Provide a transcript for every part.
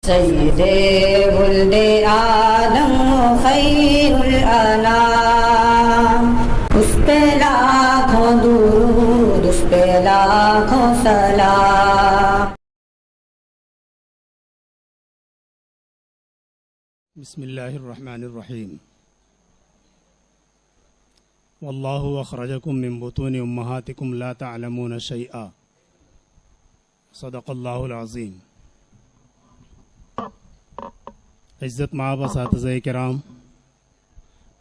سید ولد آدم خیر الانام، اس پہ لاکھوں درود، اس پہ لاکھوں سلام۔ بسم اللہ الرحمن الرحیم۔ واللہ اخرجکم من بطون امہاتکم لا تعلمون شیئا، صدق اللہ العظیم۔ عزت مآب اساتذہ کرام،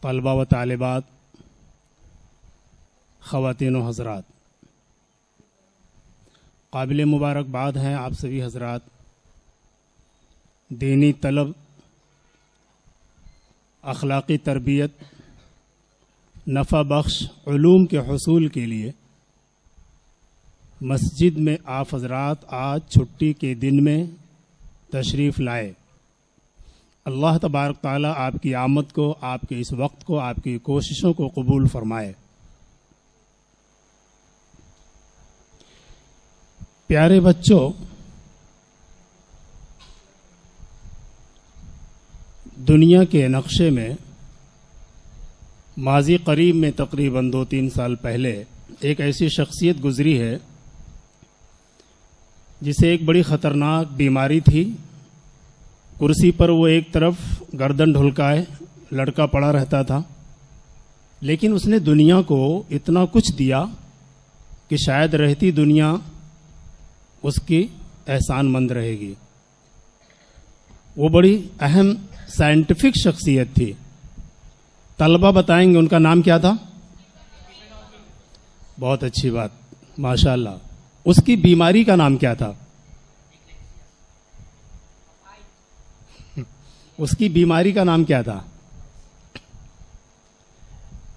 طلبہ و طالبات، خواتین و حضرات، قابل مبارکباد ہیں آپ سبھی حضرات۔ دینی طلب، اخلاقی تربیت، نفع بخش علوم کے حصول کے لیے مسجد میں آپ حضرات آج چھٹی کے دن میں تشریف لائے۔ اللہ تبارک تعالیٰ آپ کی آمد کو، آپ کے اس وقت کو، آپ کی کوششوں کو قبول فرمائے۔ پیارے بچوں، دنیا کے نقشے میں ماضی قریب میں تقریباً 2-3 سال پہلے ایک ایسی شخصیت گزری ہے جسے ایک بڑی خطرناک بیماری تھی۔ کرسی پر وہ ایک طرف گردن ڈھلکائے لڑکا پڑا رہتا تھا، لیکن اس نے دنیا کو اتنا کچھ دیا کہ شاید رہتی دنیا اس کی احسان مند رہے گی۔ وہ بڑی اہم سائنٹیفک شخصیت تھی۔ طلبہ بتائیں گے ان کا نام کیا تھا؟ بہت اچھی بات، ماشاءاللہ۔ اس کی بیماری کا نام کیا تھا؟ اس کی بیماری کا نام کیا تھا؟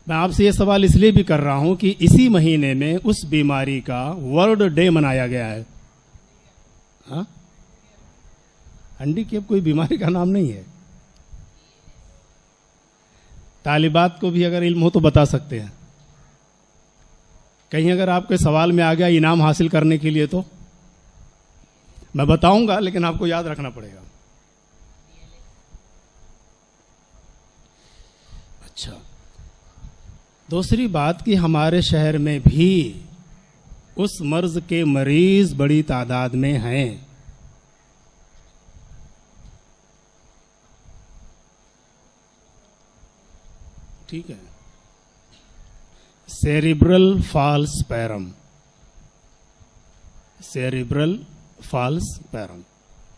میں آپ سے یہ سوال اس لیے بھی کر رہا ہوں کہ اسی مہینے میں اس بیماری کا ورلڈ ڈے منایا گیا ہے۔ ہاں، ہینڈی کیپ کوئی بیماری کا نام نہیں ہے۔ طالبات کو بھی اگر علم ہو تو بتا سکتے ہیں، کہیں اگر آپ کے سوال میں آ گیا انعام حاصل کرنے کے لیے تو میں بتاؤں گا، لیکن آپ کو یاد رکھنا پڑے گا۔ اچھا، دوسری بات کہ ہمارے شہر میں بھی اس مرض کے مریض بڑی تعداد میں ہیں۔ ٹھیک ہے، cerebral falciparum, cerebral falciparum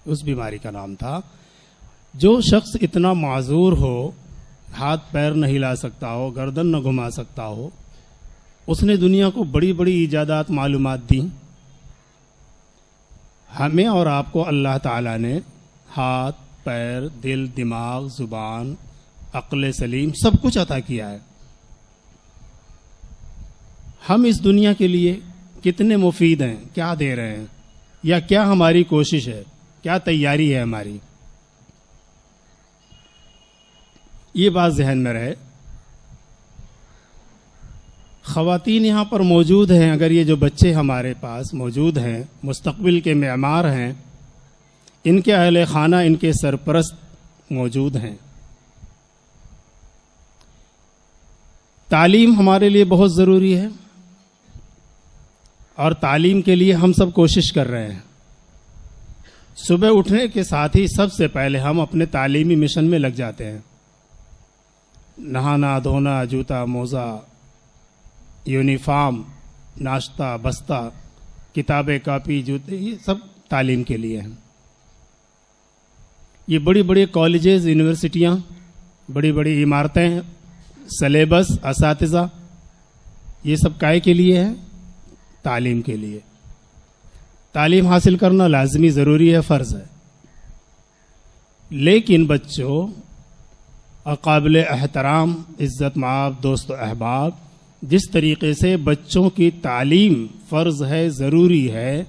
اس بیماری کا نام تھا۔ جو شخص اتنا معذور ہو، ہاتھ پیر نہ ہلا سکتا ہو، گردن نہ گھما سکتا ہو، اس نے دنیا کو بڑی بڑی ایجادات معلومات دیں۔ ہمیں اور آپ کو اللہ تعالیٰ نے ہاتھ، پیر، دل، دماغ، زبان، عقل سلیم سب کچھ عطا کیا ہے۔ ہم اس دنیا کے لیے کتنے مفید ہیں، کیا دے رہے ہیں، یا کیا ہماری کوشش ہے، کیا تیاری ہے ہماری، یہ بات ذہن میں رہے۔ خواتین یہاں پر موجود ہیں، اگر یہ جو بچے ہمارے پاس موجود ہیں مستقبل کے معمار ہیں، ان کے اہل خانہ، ان کے سرپرست موجود ہیں۔ تعلیم ہمارے لیے بہت ضروری ہے، اور تعلیم کے لیے ہم سب کوشش کر رہے ہیں۔ صبح اٹھنے کے ساتھ ہی سب سے پہلے ہم اپنے تعلیمی مشن میں لگ جاتے ہیں۔ نہانا دھونا، جوتا موزہ، یونیفارم، ناشتہ بستہ، کتابیں کاپی، جوتے، یہ سب تعلیم کے لیے ہیں۔ یہ بڑی بڑی کالجز، یونیورسٹیاں، بڑی بڑی عمارتیں، سلیبس، اساتذہ، یہ سب کائے کے لیے ہے؟ تعلیم کے لیے۔ تعلیم حاصل کرنا لازمی، ضروری ہے، فرض ہے۔ لیکن بچوں، قابل احترام عزت مآب دوست و احباب، جس طریقے سے بچوں کی تعلیم فرض ہے، ضروری ہے،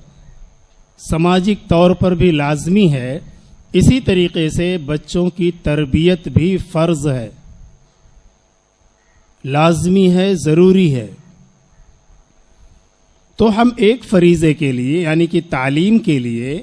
سماجی طور پر بھی لازمی ہے، اسی طریقے سے بچوں کی تربیت بھی فرض ہے، لازمی ہے، ضروری ہے۔ تو ہم ایک فریضے کے لیے یعنی کہ تعلیم کے لیے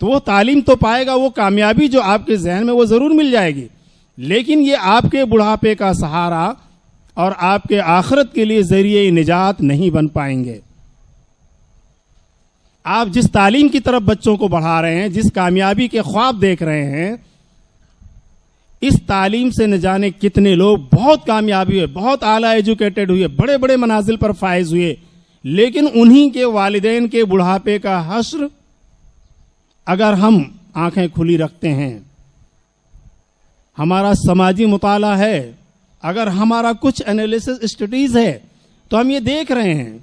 تو وہ تعلیم تو پائے گا, وہ کامیابی جو آپ کے ذہن میں وہ ضرور مل جائے گی, لیکن یہ آپ کے بڑھاپے کا سہارا اور آپ کے آخرت کے لیے ذریعہ نجات نہیں بن پائیں گے. آپ جس تعلیم کی طرف بچوں کو بڑھا رہے ہیں, جس کامیابی کے خواب دیکھ رہے ہیں, اس تعلیم سے نہ جانے کتنے لوگ بہت کامیابی ہوئے, بہت اعلیٰ ایجوکیٹڈ ہوئے, بڑے بڑے منازل پر فائز ہوئے, لیکن انہی کے والدین کے بڑھاپے کا حشر اگر ہم آنکھیں کھلی رکھتے ہیں, ہمارا سماجی مطالعہ ہے, اگر ہمارا کچھ انالیسس اسٹڈیز ہے, تو ہم یہ دیکھ رہے ہیں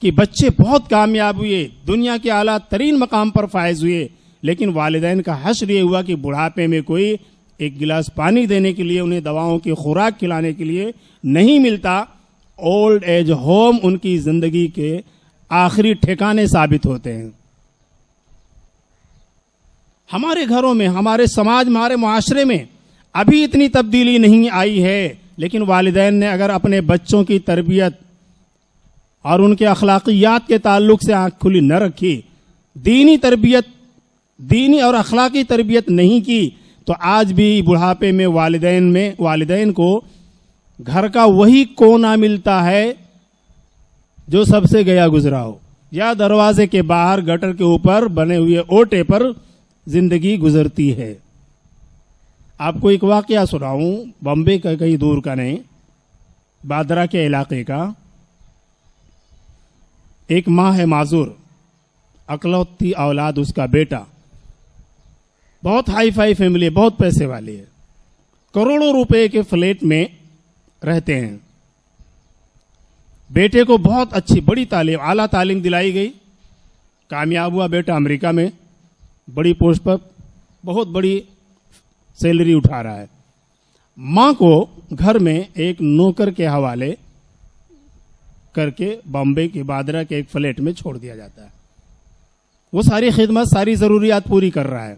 کہ بچے بہت کامیاب ہوئے, دنیا کے اعلیٰ ترین مقام پر فائز ہوئے, لیکن والدین کا حشر یہ ہوا کہ بڑھاپے میں کوئی ایک گلاس پانی دینے کے لیے, انہیں دواؤں کی خوراک کھلانے کے لیے نہیں ملتا. اولڈ ایج ہوم ان کی زندگی کے آخری ٹھکانے ثابت ہوتے ہیں. ہمارے گھروں میں, ہمارے سماج, ہمارے معاشرے میں ابھی اتنی تبدیلی نہیں آئی ہے, لیکن والدین نے اگر اپنے بچوں کی تربیت اور ان کے اخلاقیات کے تعلق سے آنکھ کھلی نہ رکھی, دینی تربیت, دینی اور اخلاقی تربیت نہیں کی, تو آج بھی بڑھاپے میں والدین کو گھر کا وہی کونا ملتا ہے جو سب سے گیا گزرا ہو, یا دروازے کے باہر گٹر کے اوپر بنے ہوئے اوٹے پر زندگی گزرتی ہے. آپ کو ایک واقعہ سناؤں, بمبے کا کہیں دور کا نہیں, بادرہ کے علاقے کا. ایک ماں ہے معذور, اکلوتی اولاد اس کا بیٹا, بہت ہائی فائی فیملی, بہت پیسے والی ہے, کروڑوں روپے کے فلیٹ میں رہتے ہیں. بیٹے کو بہت اچھی بڑی تعلیم, اعلیٰ تعلیم دلائی گئی, کامیاب ہوا بیٹا, امریکہ میں بڑی پوسٹ پر بہت بڑی سیلری اٹھا رہا ہے. ماں کو گھر میں ایک نوکر کے حوالے کر کے بامبے کے بادرہ کے ایک فلیٹ میں چھوڑ دیا جاتا ہے. وہ ساری خدمت, ساری ضروریات پوری کر رہا ہے,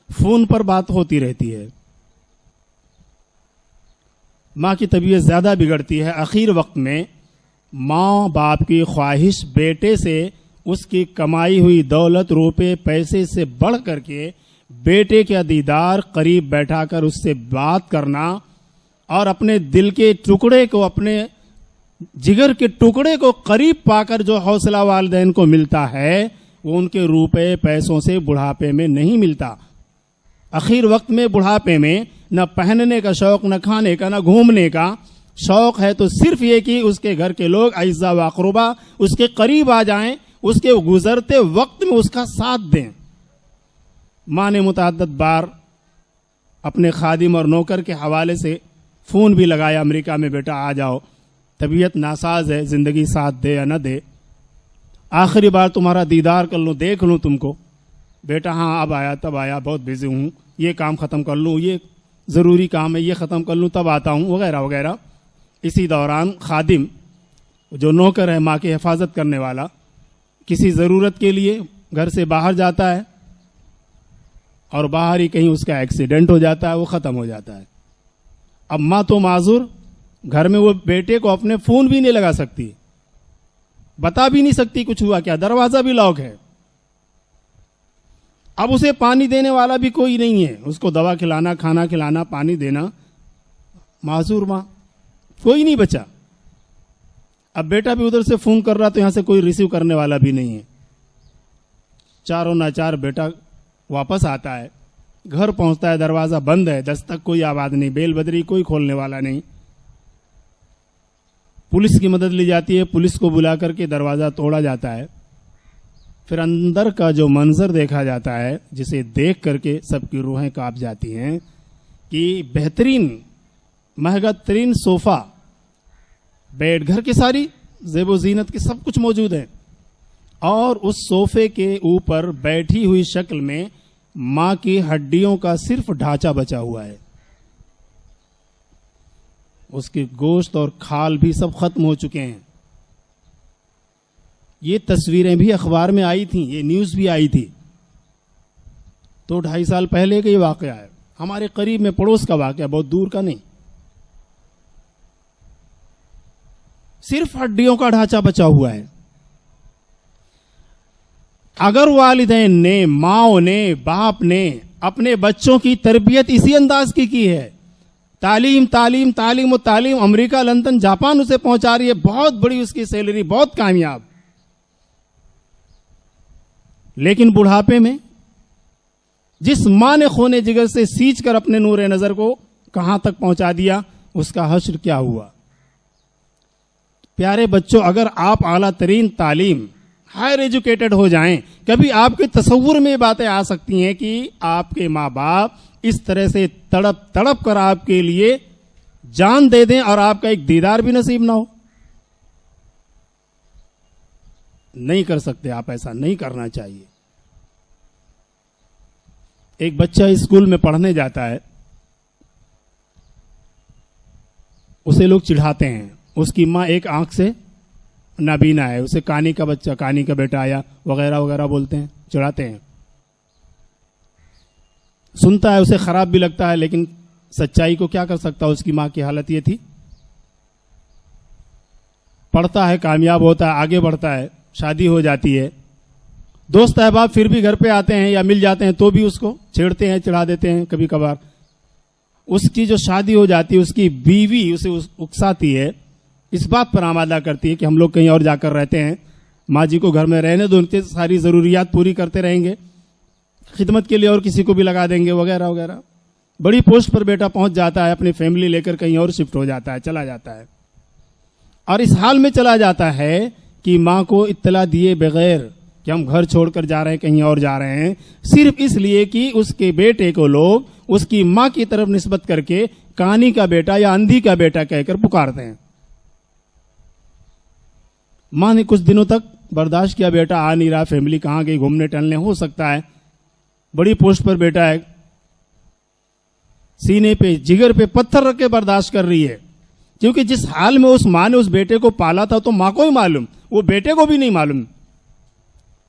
فون پر بات ہوتی رہتی ہے. ماں کی طبیعت زیادہ بگڑتی ہے. اخیر وقت میں ماں باپ کی خواہش بیٹے سے اس کی کمائی ہوئی دولت, روپے, پیسے سے بڑھ کر کے بیٹے کا دیدار, قریب بیٹھا کر اس سے بات کرنا, اور اپنے دل کے ٹکڑے کو, اپنے جگر کے ٹکڑے کو قریب پا کر جو حوصلہ والدین کو ملتا ہے, وہ ان کے روپے پیسوں سے بڑھاپے میں نہیں ملتا. اخیر وقت میں بڑھاپے میں نہ پہننے کا شوق, نہ کھانے کا, نہ گھومنے کا شوق ہے, تو صرف یہ کہ اس کے گھر کے لوگ اعزاء و اقربا اس کے قریب آ جائیں, اس کے گزرتے وقت میں اس کا ساتھ دیں. ماں نے متعدد بار اپنے خادم اور نوکر کے حوالے سے فون بھی لگایا امریکہ میں, بیٹا آ جاؤ, طبیعت ناساز ہے, زندگی ساتھ دے یا نہ دے, آخری بار تمہارا دیدار کر لوں, دیکھ لوں تم کو. بیٹا ہاں اب آیا, تب آیا, بہت بزی ہوں, یہ کام ختم کر لوں, یہ ضروری کام ہے, یہ ختم کر لوں, تب آتا ہوں, وغیرہ وغیرہ. اسی دوران خادم جو نوکر ہے, ماں کی حفاظت کرنے والا, کسی ضرورت کے لیے گھر سے باہر جاتا ہے, اور باہر ہی کہیں اس کا ایکسیڈنٹ ہو جاتا ہے, وہ ختم ہو جاتا ہے. اب ماں تو معذور, گھر میں وہ بیٹے کو اپنے فون بھی نہیں لگا سکتی, بتا بھی نہیں سکتی کچھ ہوا کیا, دروازہ بھی لاک ہے. اب اسے پانی دینے والا بھی کوئی نہیں ہے, اس کو دوا کھلانا, کھانا کھلانا, پانی دینا, معذور ماں, کوئی نہیں بچا. اب بیٹا بھی ادھر سے فون کر رہا, تو یہاں سے کوئی ریسیو کرنے والا بھی نہیں ہے. چاروں ناچار بیٹا واپس آتا ہے, گھر پہنچتا ہے, دروازہ بند ہے, دستک کوئی آواز نہیں, بیل بدری کوئی کھولنے والا نہیں. پولیس کی مدد لی جاتی ہے, پولیس کو بلا کر کے دروازہ توڑا جاتا ہے. پھر اندر کا جو منظر دیکھا جاتا ہے, جسے دیکھ کر کے سب کی روحیں کانپ جاتی ہیں, کہ بہترین مہنگا ترین صوفہ, بیڈ, گھر کی ساری زیب و زینت کی سب کچھ موجود ہے, اور اس صوفے کے اوپر بیٹھی ہوئی شکل میں ماں کی ہڈیوں کا صرف ڈھانچہ بچا ہوا ہے. اس کے گوشت اور کھال بھی سب ختم ہو چکے ہیں. یہ تصویریں بھی اخبار میں آئی تھیں, یہ نیوز بھی آئی تھی. تو 2.5 سال پہلے کا یہ واقعہ ہے, ہمارے قریب میں پڑوس کا واقعہ, بہت دور کا نہیں. صرف ہڈیوں کا ڈھانچہ بچا ہوا ہے. اگر والدین نے، ماؤں نے، باپ نے اپنے بچوں کی تربیت اسی انداز کی ہے، تعلیم تعلیم تعلیم و تعلیم، امریکہ، لندن، جاپان اسے پہنچا رہی ہے، بہت بڑی اس کی سیلری، بہت کامیاب، لیکن بڑھاپے میں جس ماں نے خونے جگر سے سینچ کر اپنے نور نظر کو کہاں تک پہنچا دیا، اس کا حشر کیا ہوا؟ پیارے بچوں، اگر آپ اعلیٰ ترین تعلیم، ہائر ایجوکیٹڈ ہو جائیں، کبھی آپ کے تصور میں باتیں آ سکتی ہیں کہ آپ کے ماں باپ اس طرح سے تڑپ تڑپ کر آپ کے لیے جان دے دیں اور آپ کا ایک دیدار بھی نصیب نہ ہو؟ نہیں کر سکتے آپ، ایسا نہیں کرنا چاہیے۔ ایک بچہ اسکول میں پڑھنے جاتا ہے، اسے لوگ چڑھاتے ہیں، اس کی ماں ایک آنکھ سے نابینا ہے، اسے کانی کا بچہ، کانی کا بیٹا آیا وغیرہ وغیرہ بولتے ہیں، چڑھاتے ہیں، سنتا ہے، اسے خراب بھی لگتا ہے، لیکن سچائی کو کیا کر سکتا ہے؟ اس کی ماں کی حالت یہ تھی۔ پڑھتا ہے، کامیاب ہوتا ہے، آگے بڑھتا ہے، شادی ہو جاتی ہے، دوست احباب پھر بھی گھر پہ آتے ہیں یا مل جاتے ہیں تو بھی اس کو چھیڑتے ہیں، چڑھا دیتے ہیں کبھی کبھار۔ اس کی جو شادی ہو جاتی ہے، اس کی بیوی اسے اکساتی ہے، اس بات پر آمادہ کرتی ہے کہ ہم لوگ کہیں اور جا کر رہتے ہیں، ماں جی کو گھر میں رہنے دو، ان کی ساری ضروریات پوری کرتے رہیں گے، خدمت کے لیے اور کسی کو بھی لگا دیں گے وغیرہ وغیرہ۔ بڑی پوسٹ پر بیٹا پہنچ جاتا ہے، اپنی فیملی لے کر کہیں اور شفٹ ہو جاتا ہے، چلا جاتا ہے، اور اس حال میں چلا جاتا ہے کہ ماں کو اطلاع دیے بغیر کہ ہم گھر چھوڑ کر جا رہے ہیں، کہیں اور جا رہے ہیں، صرف اس لیے کہ اس کے بیٹے کو لوگ اس کی ماں کی طرف نسبت کر کے کانی کا بیٹا یا اندھی کا بیٹا کہہ کر پکارتے ہیں۔ ماں نے کچھ دنوں تک برداشت کیا، بیٹا آ نہیں رہا، فیملی کہاں گئی، گھومنے ٹہلنے، ہو سکتا ہے بڑی پوسٹ پر بیٹا ہے، سینے پہ جگر پہ پتھر رکھ کے برداشت کر رہی ہے، کیونکہ جس حال میں اس ماں نے اس بیٹے کو پالا تھا تو ماں کو ہی معلوم، وہ بیٹے کو بھی نہیں معلوم۔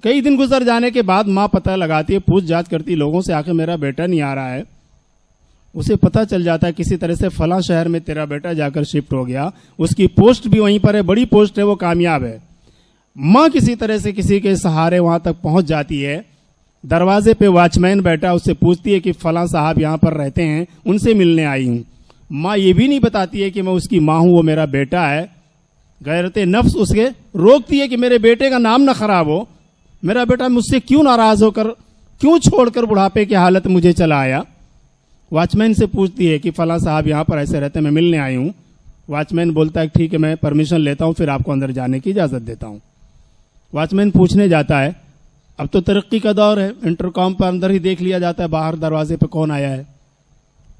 کئی دن گزر جانے کے بعد ماں پتہ لگاتی ہے، پوچھ جاچ کرتی لوگوں سے، آخر میرا بیٹا نہیں آ رہا ہے۔ اسے پتہ چل جاتا ہے کسی طرح سے فلاں شہر میں تیرا بیٹا جا کر شفٹ ہو گیا، اس کی پوسٹ بھی وہیں پر ہے، بڑی پوسٹ ہے، وہ کامیاب ہے۔ ماں کسی طرح سے کسی کے سہارے وہاں تک پہنچ جاتی ہے، دروازے پہ واچ مین بیٹا، اس سے پوچھتی ہے کہ فلاں صاحب یہاں پر رہتے ہیں، ان سے ملنے آئی ہوں۔ ماں یہ بھی نہیں بتاتی ہے کہ میں اس کی ماں ہوں، وہ میرا بیٹا ہے۔ غیرت نفس اس کے روکتی ہے کہ میرے بیٹے کا نام نہ خراب ہو، میرا بیٹا مجھ سے کیوں ناراض ہو کر، کیوں چھوڑ کر بڑھاپے کی حالت مجھے چلا آیا۔ واچ مین سے پوچھتی ہے کہ فلاں صاحب یہاں پر ایسے رہتے ہیں، میں ملنے آئی ہوں۔ واچ مین بولتا ہے ٹھیک ہے، میں پرمیشن لیتا ہوں، پھر آپ کو اندر جانے کی اجازت دیتا ہوں۔ واچ مین پوچھنے جاتا ہے، اب تو ترقی کا دور ہے، انٹرکام پر اندر ہی دیکھ لیا جاتا ہے باہر دروازے پہ کون آیا ہے۔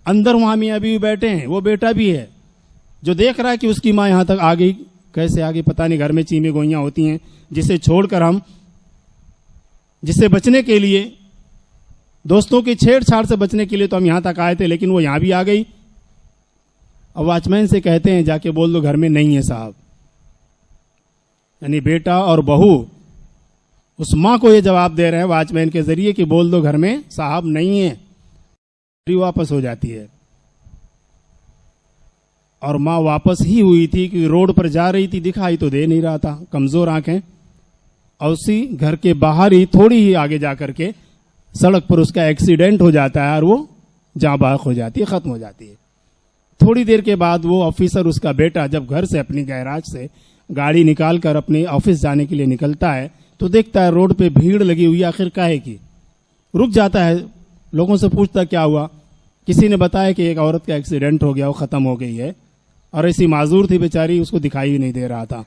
اندر وہاں میاں بیوی بیٹھے ہیں، وہ بیٹا بھی ہے جو دیکھ رہا ہے کہ اس کی ماں یہاں تک آ گئی، کیسے آ گئی پتہ نہیں، گھر میں چیمیں گوئیاں ہوتی ہیں جسے چھوڑ کر ہم، جس سے بچنے کے لیے، دوستوں کی چھیڑ چھاڑ سے بچنے کے لیے تو ہم یہاں تک آئے تھے، لیکن وہ یہاں بھی آ گئی۔ اب واچ مین سے کہتے ہیں جا کے بول دو گھر میں نہیں ہے صاحب، یعنی بیٹا اور بہو اس ماں کو یہ جواب دے رہے ہیں واچ مین کے ذریعے کہ بول دو گھر میں صاحب نہیں ہے۔ واپس ہو جاتی ہے، اور ماں واپس ہی ہوئی تھی کہ روڈ پر جا رہی تھی، دکھائی تو دے نہیں رہا تھا، کمزور آنکھیں، اور اسی گھر کے باہر ہی تھوڑی ہی آگے جا کر کے سڑک پر اس کا ایکسیڈنٹ ہو جاتا ہے اور وہ جاں بحق ہو جاتی ہے، ختم ہو جاتی ہے۔ تھوڑی دیر کے بعد وہ آفیسر، اس کا بیٹا، جب گھر سے اپنی گیراج سے گاڑی نکال کر اپنے آفس جانے کے لیے نکلتا ہے تو دیکھتا ہے روڈ پہ بھیڑ لگی ہوئی، آخر کاہے کی؟ رک جاتا ہے، لوگوں سے پوچھتا کیا ہوا، کسی نے بتایا کہ ایک عورت کا ایکسیڈنٹ ہو گیا، وہ ختم ہو گئی ہے، اور ایسی معذور تھی بیچاری، اس کو دکھائی ہی نہیں دے رہا تھا۔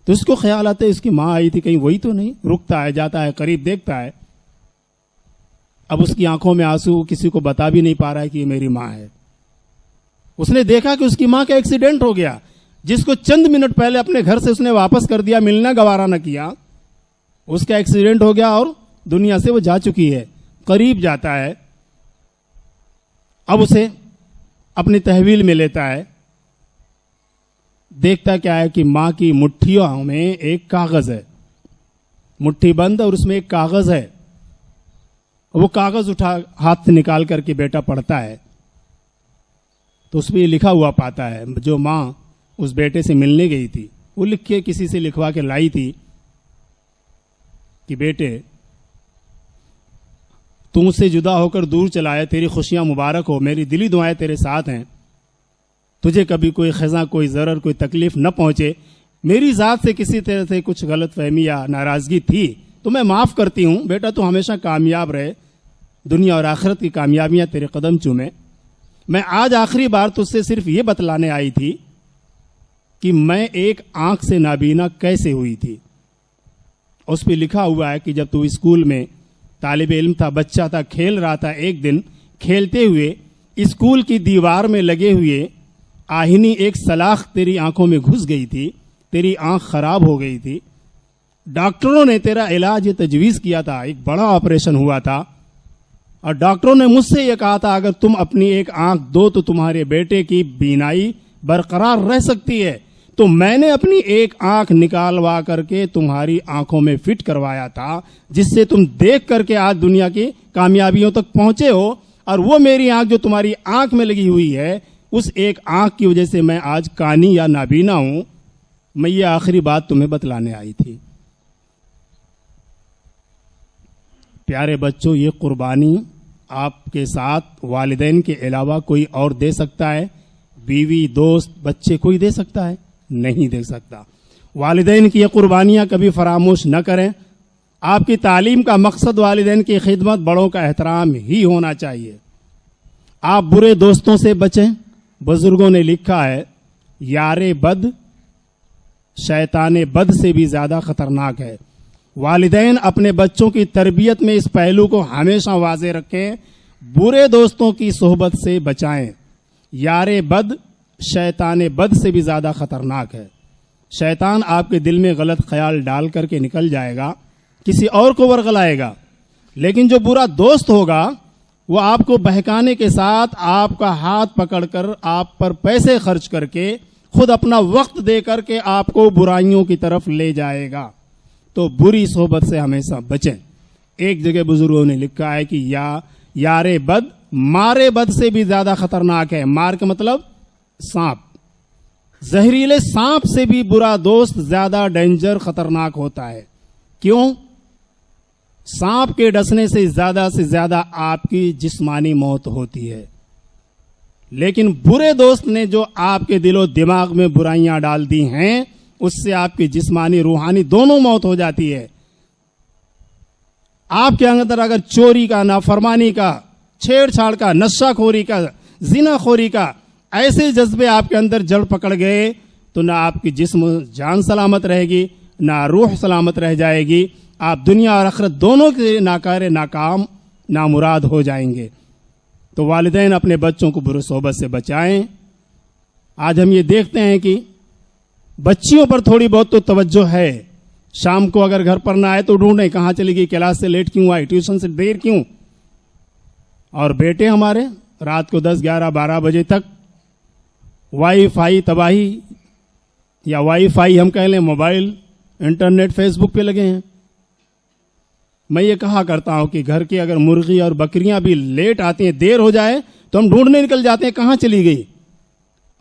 تو اس کو خیال آتا ہے اس کی ماں آئی تھی، کہیں وہی تو نہیں۔ رکتا ہے، جاتا ہے، قریب دیکھتا ہے، اب اس کی آنکھوں میں آنسو، کسی کو بتا بھی نہیں پا رہا ہے کہ یہ میری ماں ہے۔ اس نے دیکھا کہ اس کی ماں کا ایکسیڈنٹ ہو گیا، جس کو چند منٹ پہلے اپنے گھر سے اس نے واپس کر دیا، ملنا گوارا نہ کیا، اس کا ایکسیڈنٹ ہو گیا اور دنیا سے وہ جا چکی ہے۔ قریب جاتا ہے، اب اسے اپنی تحویل میں لیتا ہے، دیکھتا کیا ہے کہ ماں کی مٹھیوں میں ایک کاغذ ہے، مٹھی بند، اور اس میں ایک کاغذ ہے۔ وہ کاغذ اٹھا ہاتھ سے نکال کر کے بیٹا پڑھتا ہے تو اس میں لکھا ہوا پاتا ہے، جو ماں اس بیٹے سے ملنے گئی تھی، وہ لکھ کے کسی سے لکھوا کے لائی تھی کہ بیٹے تم سے جدا ہو کر دور چلا ہے، تیری خوشیاں مبارک ہو، میری دلی دعائیں تیرے ساتھ ہیں، تجھے کبھی کوئی خزاں، کوئی ضرر، کوئی تکلیف نہ پہنچے، میری ذات سے کسی طرح سے کچھ غلط فہمی یا ناراضگی تھی تو میں معاف کرتی ہوں، بیٹا تو ہمیشہ کامیاب رہے، دنیا اور آخرت کی کامیابیاں تیرے قدم چومیں۔ میں آج آخری بار تجھ سے صرف یہ بتلانے آئی تھی کہ میں ایک آنکھ سے نابینا کیسے ہوئی تھی۔ اس پہ لکھا ہوا ہے کہ جب تو اسکول میں طالب علم تھا، بچہ تھا، کھیل رہا تھا، ایک دن کھیلتے ہوئے اسکول کی دیوار میں لگے ہوئے آہنی ایک سلاخ تیری آنکھوں میں گھس گئی تھی، تیری آنکھ خراب ہو گئی تھی، ڈاکٹروں نے تیرا علاج تجویز کیا تھا، ایک بڑا آپریشن ہوا تھا، اور ڈاکٹروں نے مجھ سے یہ کہا تھا اگر تم اپنی ایک آنکھ دو تو تمہارے بیٹے کی بینائی برقرار رہ سکتی ہے، تو میں نے اپنی ایک آنکھ نکالوا کر کے تمہاری آنکھوں میں فٹ کروایا تھا، جس سے تم دیکھ کر کے آج دنیا کی کامیابیوں تک پہنچے ہو، اور وہ میری آنکھ جو تمہاری آنکھ میں لگی ہوئی ہے، اس ایک آنکھ کی وجہ سے میں آج کانی یا نابینا ہوں۔ میں یہ آخری بات تمہیں بتلانے آئی تھی۔ پیارے بچوں، یہ قربانی آپ کے ساتھ والدین کے علاوہ کوئی اور دے سکتا ہے؟ بیوی، دوست، بچے، کوئی دے سکتا ہے؟ نہیں دے سکتا۔ والدین کی یہ قربانیاں کبھی فراموش نہ کریں۔ آپ کی تعلیم کا مقصد والدین کی خدمت، بڑوں کا احترام ہی ہونا چاہیے۔ آپ برے دوستوں سے بچیں۔ بزرگوں نے لکھا ہے یار بد شیطان بد سے بھی زیادہ خطرناک ہے۔ والدین اپنے بچوں کی تربیت میں اس پہلو کو ہمیشہ واضح رکھیں، برے دوستوں کی صحبت سے بچائیں۔ یار بد شیطان بد سے بھی زیادہ خطرناک ہے۔ شیطان آپ کے دل میں غلط خیال ڈال کر کے نکل جائے گا، کسی اور کو ورغلائے گا، لیکن جو برا دوست ہوگا وہ آپ کو بہکانے کے ساتھ آپ کا ہاتھ پکڑ کر، آپ پر پیسے خرچ کر کے، خود اپنا وقت دے کر کے آپ کو برائیوں کی طرف لے جائے گا۔ تو بری صحبت سے ہمیشہ بچیں۔ ایک جگہ بزرگوں نے لکھا ہے کہ یار بد مارے بد سے بھی زیادہ خطرناک ہے۔ مار کا مطلب سانپ، زہریلے سانپ سے بھی برا دوست زیادہ ڈینجر، خطرناک ہوتا ہے۔ کیوں؟ سانپ کے ڈسنے سے زیادہ آپ کی جسمانی موت ہوتی ہے، لیکن برے دوست نے جو آپ کے دل و دماغ میں برائیاں ڈال دی ہیں، اس سے آپ کی جسمانی روحانی دونوں موت ہو جاتی ہے۔ آپ کے اندر اگر چوری کا، نافرمانی کا، چھیڑ چھاڑ کا، نشہ خوری کا، زنا خوری کا ایسے جذبے آپ کے اندر جڑ پکڑ گئے تو نہ آپ کی جسم جان سلامت رہے گی، نہ روح سلامت رہ جائے گی، آپ دنیا اور آخرت دونوں کے ناکارے، ناکام، نامراد ہو جائیں گے۔ تو والدین اپنے بچوں کو برے صحبت سے بچائیں۔ آج ہم یہ دیکھتے ہیں کہ بچیوں پر تھوڑی بہت تو توجہ ہے، شام کو اگر گھر پر نہ آئے تو ڈھونڈیں کہاں چلی گئی، کلاس سے لیٹ کیوں آئی، ٹیوشن سے دیر کیوں۔ اور بیٹے ہمارے رات کو 10، 11، 12 بجے تک وائی فائی تباہی، یا وائی فائی ہم کہہ لیں، موبائل، انٹرنیٹ، فیس بک پہ لگے ہیں۔ میں یہ کہا کرتا ہوں کہ گھر کے اگر مرغی اور بکریاں بھی لیٹ آتی ہیں، دیر ہو جائے تو ہم ڈھونڈنے نکل جاتے ہیں کہاں چلی گئی۔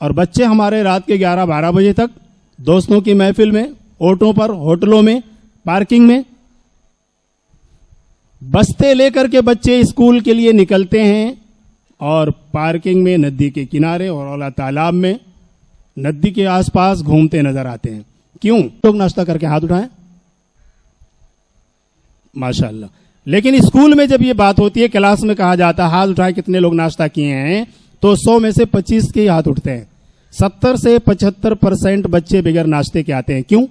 اور بچے ہمارے رات کے 11، 12 بجے تک دوستوں کی محفل میں، آٹوں پر، ہوٹلوں میں، پارکنگ میں، بستے لے کر کے بچے اسکول کے لیے نکلتے ہیں، اور پارکنگ میں، ندی کے کنارے اور اولا تالاب میں، ندی کے آس پاس گھومتے نظر آتے ہیں۔ کیوں؟ لوگ ناشتہ کر کے ہاتھ اٹھائیں، ماشاءاللہ۔ لیکن اسکول میں جب یہ بات ہوتی ہے، کلاس میں کہا جاتا ہے ہاتھ اٹھائیں کتنے لوگ ناشتہ کیے ہیں، تو 100 میں سے 25 کے ہاتھ اٹھتے ہیں۔ 70 سے 75% بچے بغیر ناشتے کے آتے ہیں۔ کیوں؟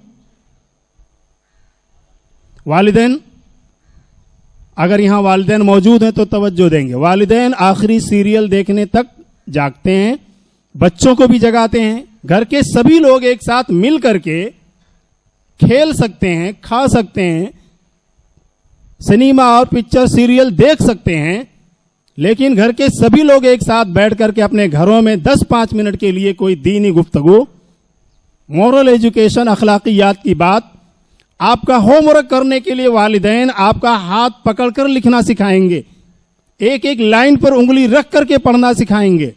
والدین، اگر یہاں والدین موجود ہیں تو توجہ دیں گے۔ والدین آخری سیریل دیکھنے تک جاگتے ہیں، بچوں کو بھی جگاتے ہیں۔ گھر کے سبھی لوگ ایک ساتھ مل کر کے کھیل سکتے ہیں، کھا سکتے ہیں، سنیما اور پکچر سیریل دیکھ سکتے ہیں، لیکن گھر کے سبھی لوگ ایک ساتھ بیٹھ کر کے اپنے گھروں میں 10-5 منٹ کے لیے کوئی دینی گفتگو، مورل ایجوکیشن، اخلاقیات کی بات، آپ کا ہوم ورک کرنے کے لیے والدین آپ کا ہاتھ پکڑ کر لکھنا سکھائیں گے، ایک ایک لائن پر انگلی رکھ کر کے پڑھنا سکھائیں گے۔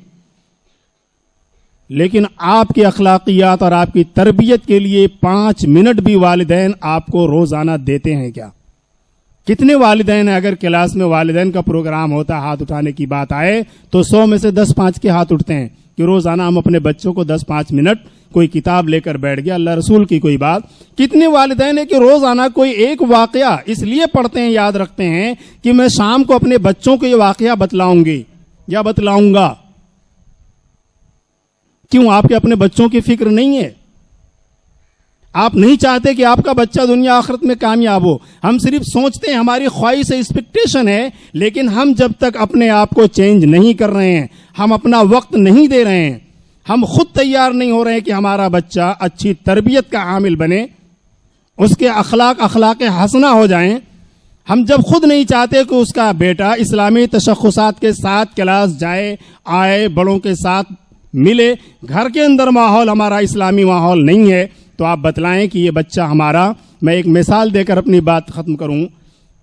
لیکن آپ کی اخلاقیات اور آپ کی تربیت کے لیے 5 منٹ بھی والدین آپ کو روزانہ دیتے ہیں کیا؟ کتنے والدین ہیں اگر کلاس میں والدین کا پروگرام ہوتا ہاتھ اٹھانے کی بات آئے تو 100 میں سے 10-5 کے ہاتھ اٹھتے ہیں کہ روزانہ ہم اپنے بچوں کو 10-5 منٹ کوئی کتاب لے کر بیٹھ گیا, اللہ رسول کی کوئی بات. کتنے والدین ہیں کہ روزانہ کوئی ایک واقعہ اس لیے پڑھتے ہیں, یاد رکھتے ہیں کہ میں شام کو اپنے بچوں کو یہ واقعہ بتلاؤں گی یا بتلاؤں گا. کیوں؟ آپ کے اپنے بچوں کی فکر نہیں ہے؟ آپ نہیں چاہتے کہ آپ کا بچہ دنیا آخرت میں کامیاب ہو. ہم صرف سوچتے ہیں, ہماری خواہش ایکسپیکٹیشن ہے, لیکن ہم جب تک اپنے آپ کو چینج نہیں کر رہے ہیں, ہم اپنا وقت نہیں دے رہے ہیں, ہم خود تیار نہیں ہو رہے ہیں کہ ہمارا بچہ اچھی تربیت کا حامل بنے, اس کے اخلاق حسنہ ہو جائیں. ہم جب خود نہیں چاہتے کہ اس کا بیٹا اسلامی تشخصات کے ساتھ کلاس جائے آئے, بڑوں کے ساتھ ملے, گھر کے اندر ماحول ہمارا اسلامی ماحول نہیں ہے, تو آپ بتلائیں کہ یہ بچہ ہمارا. میں ایک مثال دے کر اپنی بات ختم کروں.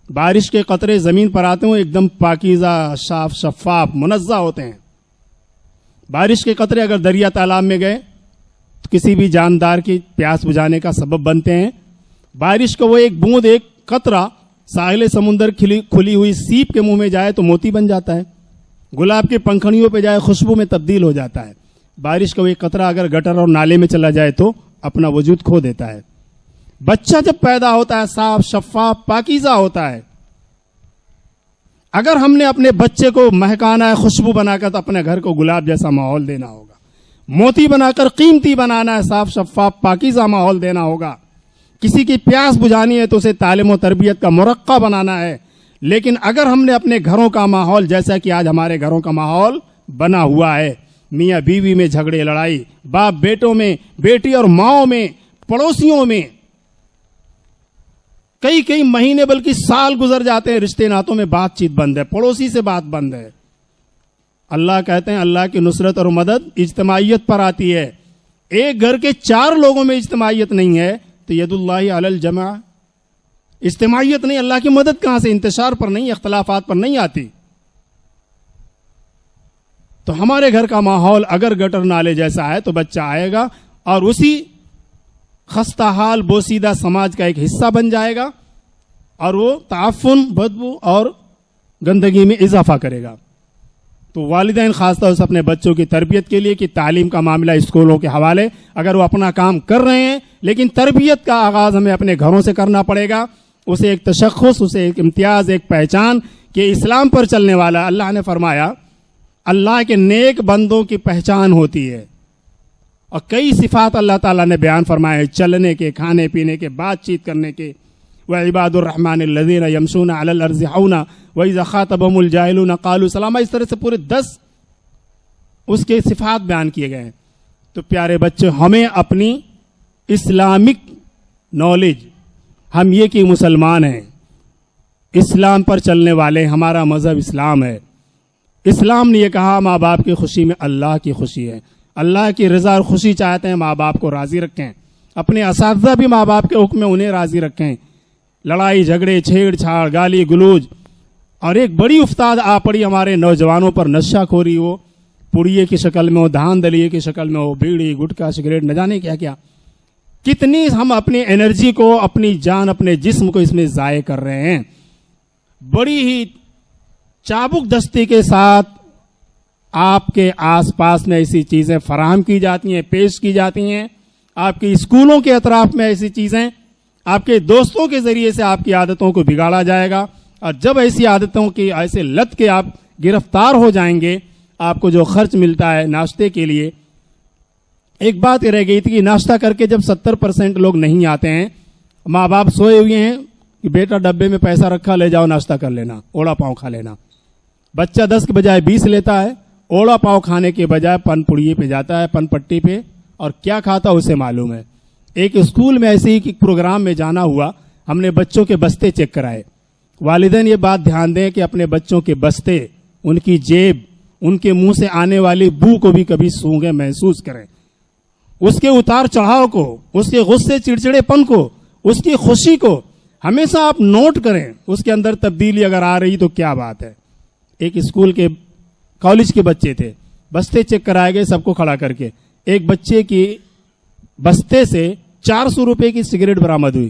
بارش کے قطرے زمین پر آتے ہیں, ایک دم پاکیزہ, صاف شفاف, منزہ ہوتے ہیں. بارش کے قطرے اگر دریا تالاب میں گئے تو کسی بھی جاندار کی پیاس بجھانے کا سبب بنتے ہیں. بارش کا وہ ایک بوند, ایک قطرہ ساحل سمندر کھلی ہوئی سیپ کے منہ میں جائے تو موتی بن جاتا ہے, گلاب کے پنکھڑیوں پہ جائے خوشبو میں تبدیل ہو جاتا ہے. بارش کا وہ ایک قطرہ اگر گٹر اور نالے میں چلا جائے تو اپنا وجود کھو دیتا ہے. بچہ جب پیدا ہوتا ہے صاف شفاف پاکیزہ ہوتا ہے. اگر ہم نے اپنے بچے کو مہکانا ہے, خوشبو بنا کر, تو اپنے گھر کو گلاب جیسا ماحول دینا ہوگا. موتی بنا کر قیمتی بنانا ہے, صاف شفاف پاکیزہ ماحول دینا ہوگا. کسی کی پیاس بجھانی ہے تو اسے تعلیم و تربیت کا مرقع بنانا ہے. لیکن اگر ہم نے اپنے گھروں کا ماحول, جیسا کہ آج ہمارے گھروں کا ماحول بنا ہوا ہے, میاں بیوی میں جھگڑے لڑائی, باپ بیٹوں میں, بیٹی اور ماؤں میں, پڑوسیوں میں, کئی مہینے بلکہ سال گزر جاتے ہیں, رشتے ناتوں میں بات چیت بند ہے, پڑوسی سے بات بند ہے. اللہ کہتے ہیں اللہ کی نصرت اور مدد اجتماعیت پر آتی ہے. ایک گھر کے 4 لوگوں میں اجتماعیت نہیں ہے تو ید اللہ علی الجمع, اجتماعیت نہیں, اللہ کی مدد کہاں سے؟ انتشار پر نہیں, اختلافات پر نہیں آتی. تو ہمارے گھر کا ماحول اگر گٹر نالے جیسا ہے تو بچہ آئے گا اور اسی خستہ حال بوسیدہ سماج کا ایک حصہ بن جائے گا, اور وہ تعفن, بدبو اور گندگی میں اضافہ کرے گا. تو والدین خاص طور سے اپنے بچوں کی تربیت کے لیے کہ تعلیم کا معاملہ اسکولوں کے حوالے اگر وہ اپنا کام کر رہے ہیں, لیکن تربیت کا آغاز ہمیں اپنے گھروں سے کرنا پڑے گا. اسے ایک تشخص, اسے ایک امتیاز, ایک پہچان کہ اسلام پر چلنے والا. اللہ نے فرمایا اللہ کے نیک بندوں کی پہچان ہوتی ہے, اور کئی صفات اللہ تعالیٰ نے بیان فرمائے, چلنے کے, کھانے پینے کے, بات چیت کرنے کے. وعباد الرحمن الذین یمشون علی الارض ہونا واذا خاطبهم الجاہلون قالوا سلاما. اس طرح سے پورے 10 اس کے صفات بیان کیے گئے ہیں. تو پیارے بچے, ہمیں اپنی اسلامک نالج, ہم یہ کہ مسلمان ہیں, اسلام پر چلنے والے, ہمارا مذہب اسلام ہے. اسلام نے یہ کہا ماں باپ کی خوشی میں اللہ کی خوشی ہے, اللہ کی رضا اور خوشی چاہتے ہیں, ماں باپ کو راضی رکھیں. اپنے اساتذہ بھی ماں باپ کے حکم میں انہیں راضی رکھیں. لڑائی جھگڑے, چھیڑ چھاڑ, گالی گلوج, اور ایک بڑی افتاد آ پڑی ہمارے نوجوانوں پر, نشہ خوری ہو, پڑیے کی شکل میں ہو, دھان دلیے کی شکل میں ہو, بیڑی گٹکا سگریٹ, نہ جانے کیا کیا. کتنی ہم اپنی انرجی کو, اپنی جان, اپنے جسم کو اس میں ضائع کر رہے ہیں. بڑی ہی چابک دستی کے ساتھ آپ کے آس پاس میں ایسی چیزیں فراہم کی جاتی ہیں, پیش کی جاتی ہیں. آپ کے اسکولوں کے اطراف میں ایسی چیزیں, آپ کے دوستوں کے ذریعے سے آپ کی عادتوں کو بگاڑا جائے گا. اور جب ایسی عادتوں کی, ایسے لت کے آپ گرفتار ہو جائیں گے, آپ کو جو خرچ ملتا ہے ناشتے کے لیے. ایک بات یہ رہ گئی تھی کہ ناشتہ کر کے جب 70% لوگ نہیں آتے ہیں, ماں باپ سوئے ہوئے ہیں کہ بیٹا ڈبے میں پیسہ رکھا, لے جاؤ ناشتہ کر لینا, اوڑا پاؤں کھا لینا. بچہ 10 کے بجائے 20 لیتا ہے, اوڑا پاؤں کھانے کے بجائے پن پڑیے پہ جاتا ہے, پن پٹی پہ, اور کیا کھاتا اسے معلوم ہے. ایک اسکول میں ایسے ہی پروگرام میں جانا ہوا, ہم نے بچوں کے بستے چیک کرائے. والدین یہ بات دھیان دیں کہ اپنے بچوں کے بستے, ان کی جیب, ان کے منہ سے آنے والی بو کو بھی کبھی سونگیں, محسوس کریں. اس کے اتار چڑھاؤ کو, اس کے غصے چڑچڑے پن کو, اس کی خوشی کو ہمیشہ آپ نوٹ کریں. اس کے اندر تبدیلی اگر آ رہی تو کیا بات ہے. ایک اسکول کے, کالج کے بچے تھے, بستے چیک کرائے گئے سب کو کھڑا کر کے. ایک بچے کی بستے سے 400 روپے کی سگریٹ برآمد ہوئی,